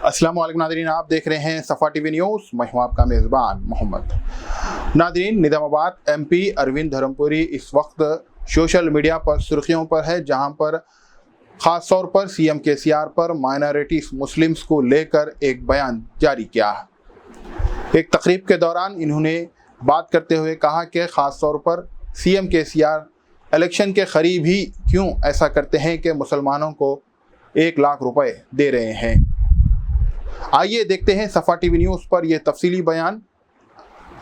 अस्सलाम वालेकुम नादरीन, आप देख रहे हैं सफ़ा टीवी न्यूज़। मैं हूं आपका मेज़बान मोहम्मद। नादरीन, निज़ामाबाद एमपी अरविंद धर्मपुरी इस वक्त सोशल मीडिया पर सुर्खियों पर है, जहां पर ख़ास तौर पर सीएम केसीआर पर माइनॉरिटीज़ मुस्लिम्स को लेकर एक बयान जारी किया। एक तकरीब के दौरान इन्होंने बात करते हुए कहा कि ख़ास तौर पर सीएम केसीआर इलेक्शन के करीब ही क्यों ऐसा करते हैं कि मुसलमानों को 1 लाख रुपए दे रहे हैं। आइए देखते हैं सफ़ा टीवी न्यूज़ पर यह तफसीली बयान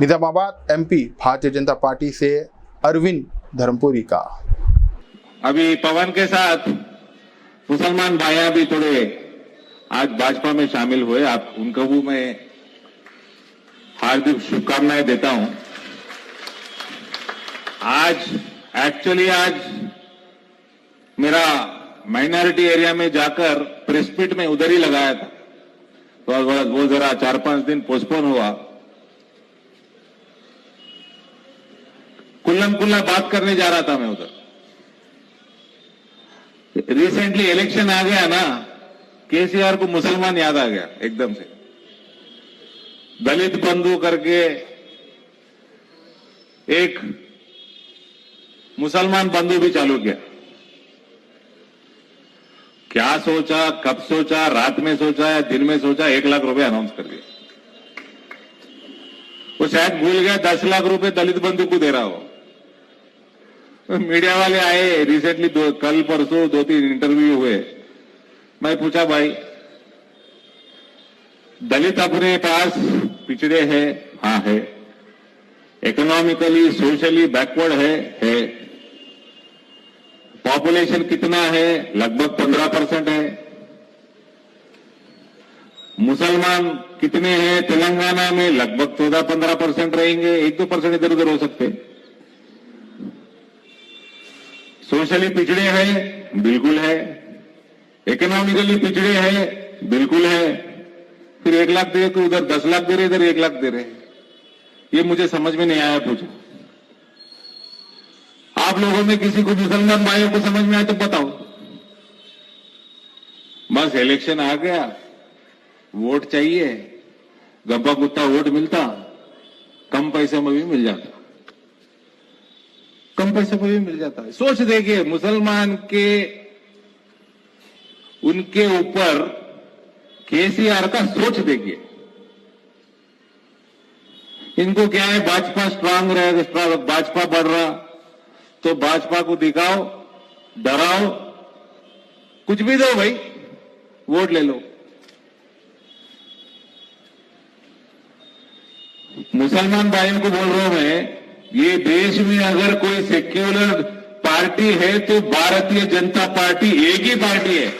निज़ामाबाद एमपी भारतीय जनता पार्टी से अरविंद धर्मपुरी का। अभी पवन के साथ मुसलमान भाइयां भी थोड़े आज भाजपा में शामिल हुए, आप उनको भी मैं हार्दिक शुभकामनाएं देता हूं। आज मेरा माइनॉरिटी एरिया में जाकर प्रेस मीट में उधर ही लगाया था, तो वो जरा 4-5 दिन पोस्टपोन हुआ। कुल्ला बात करने जा रहा था मैं उधर। रिसेंटली इलेक्शन आ गया ना, केसीआर को मुसलमान याद आ गया एकदम से। दलित बंधु करके एक मुसलमान बंधु भी चालू किया। क्या सोचा, कब सोचा, रात में सोचा या दिन में सोचा, 1 लाख रुपए अनाउंस कर दिया। वो शायद भूल गया 10 लाख रुपए दलित बंधु को दे रहा हो। मीडिया वाले आए रिसेंटली, कल परसों 2-3 इंटरव्यू हुए। मैं पूछा, भाई दलित अपने पास पिछड़े हैं? हाँ है। इकोनॉमिकली सोशली बैकवर्ड है। पॉपुलेशन कितना है? लगभग 15% है। मुसलमान कितने हैं तेलंगाना में? लगभग 14-15% रहेंगे, 1-2% इधर उधर हो सकते। सोशली पिछड़े हैं? बिल्कुल है। इकोनॉमिकली पिछड़े हैं? बिल्कुल है। फिर 1 लाख दे रहे, उधर 10 लाख दे रहे, इधर 1 लाख दे रहे। ये मुझे समझ में नहीं आया। पूछो आप लोगों में किसी को मुसलमान भाइयों को समझ में आए तो बताओ। बस इलेक्शन आ गया, वोट चाहिए, गब्बा कुत्ता वोट मिलता, कम पैसे में भी मिल जाता, कम पैसे में भी मिल जाता है। सोच देखिए, मुसलमान के उनके ऊपर केसीआर का सोच देखिए। इनको क्या है, भाजपा स्ट्रांग रहेगा, भाजपा बढ़ रहा तो भाजपा को दिखाओ, डराओ, कुछ भी दो भाई, वोट ले लो। मुसलमान भाइयों को बोल रहा हूं मैं, ये देश में अगर कोई सेक्युलर पार्टी है तो भारतीय जनता पार्टी एक ही पार्टी है।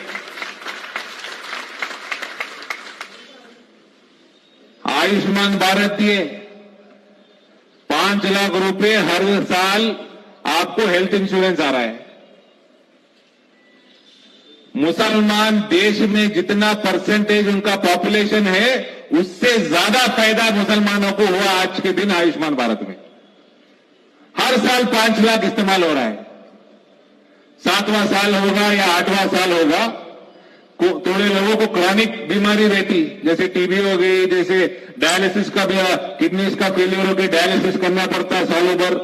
आयुष्मान भारत दिए, 5 लाख रुपए हर साल आपको हेल्थ इंश्योरेंस आ रहा है। मुसलमान देश में जितना परसेंटेज उनका पॉपुलेशन है, उससे ज्यादा फायदा मुसलमानों को हुआ आज के दिन आयुष्मान भारत में। हर साल 5 लाख इस्तेमाल हो रहा है। 7वां साल होगा या 8वां साल होगा, थोड़े लोगों को क्रॉनिक बीमारी रहती, जैसे टीबी हो गई, जैसे डायलिसिस का भी, किडनीज का फेलियर हो गई, डायलिसिस करना पड़ता है सालों भर।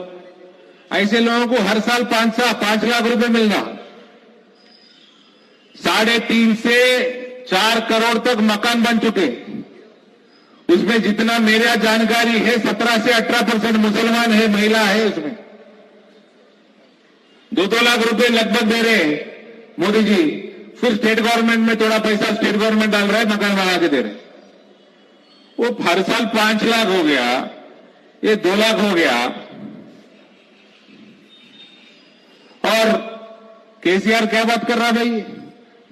ऐसे लोगों को हर साल 5 लाख रुपए मिलना। 3.5 से 4 करोड़ तक मकान बन चुके। उसमें जितना मेरा जानकारी है 17 से 18% मुसलमान है, महिला है। उसमें 2-2 लाख रुपए लगभग दे रहे हैं मोदी जी। फिर स्टेट गवर्नमेंट में थोड़ा पैसा स्टेट गवर्नमेंट डाल रहा है, मकान बना के दे रहे। वो हर साल 5 लाख हो गया, ये 2 लाख हो गया। और केसीआर क्या बात कर रहा भाई?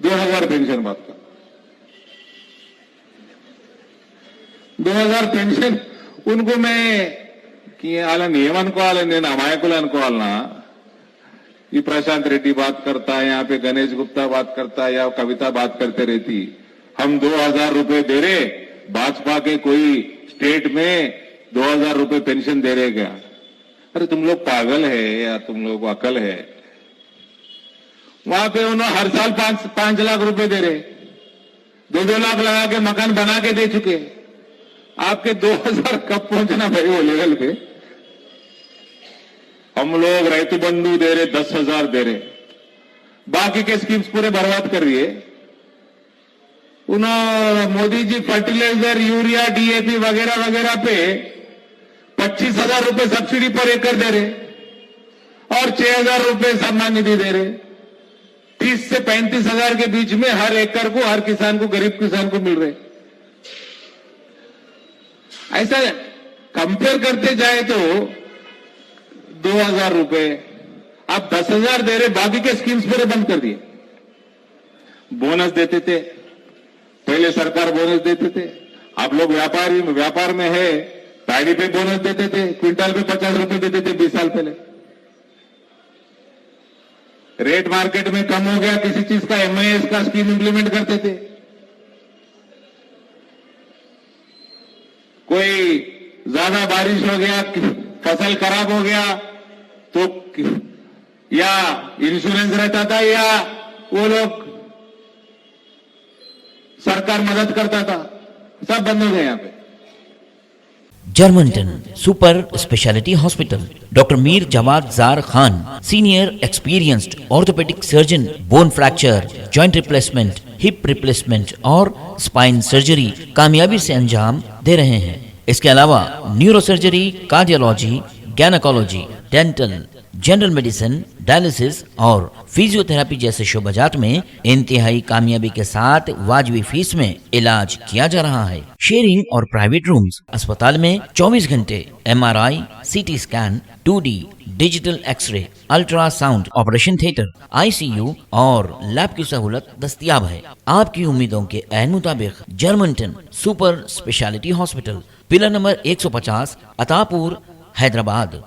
2000 पेंशन बात कर। 2000 पेंशन उनको मैं कि ఏమనుకోవాలి, నేను అమాయకులు అనుకోవాలనా? ये प्रशांत रेड्डी बात करता है, यहाँ पे गणेश गुप्ता बात करता है, या कविता बात करते रहती। हम 2000 रुपए दे रहे, भाजपा के कोई स्टेट में 2000 रुपए पेंशन दे रहे क्या? अरे तुम लोग पागल है या तुम लोग को अकल है? वहां पे उन्होंने हर साल 5 लाख रुपए दे रहे। 2-2 लाख लगा के मकान बना के दे चुके। आपके 2000 कब पहुंचना भाई वो लेवल पे? हम लोग रैतु बंधु दे रहे, 10,000 दे रहे, बाकी के स्कीम्स पूरे बर्बाद कर रही है। उन्होंने Modi ji fertiliser, urea, DAP वगैरह वगैरह पे 25,000 रुपए सब्सिडी पर एकड़ दे रहे और 6,000 रुपए सम्मान निधि दे रहे। 30 से 35,000 के बीच में हर एकड़ को, हर किसान को, गरीब किसान को मिल रहे। ऐसा कंपेयर करते जाए तो 2,000 रुपए आप 10,000 दे रहे, बाकी के स्कीम्स पूरे बंद कर दिए। बोनस देते थे, पहले सरकार बोनस देते थे। आप लोग व्यापार में है, पैडी पे बोनस देते थे, क्विंटल पे 50 रुपए देते थे 20 साल पहले। रेट मार्केट में कम हो गया, किसी चीज का MIS का स्कीम इंप्लीमेंट करते थे। कोई ज्यादा बारिश हो गया, फसल खराब हो गया तो या इंश्योरेंस रहता था या वो लोग सरकार मदद करता था, सब बंद हो गए यहाँ पे। जर्मनटन super speciality hospital, doctor Mir Jawad Zar Khan, senior experienced orthopaedic surgeon, bone fracture, joint replacement, hip replacement और स्पाइन सर्जरी कामयाबी से अंजाम दे रहे हैं। इसके अलावा neuro surgery, cardiology, gynaecology, dental, general medicine, dialysis और फिजियोथेरेपी जैसे शोबाजात में इंतहाई कामयाबी के साथ वाजबी फीस में इलाज किया जा रहा है। शेयरिंग और प्राइवेट रूम्स, अस्पताल में 24 घंटे MRI, CT scan, 2D digital X-ray, ultrasound, operation theatre, ICU और लैब की सहूलत दस्तयाब है। आपकी उम्मीदों के ऐन मुताबिक Germanten super speciality hospital, pillar number 150, Attapur, Hyderabad.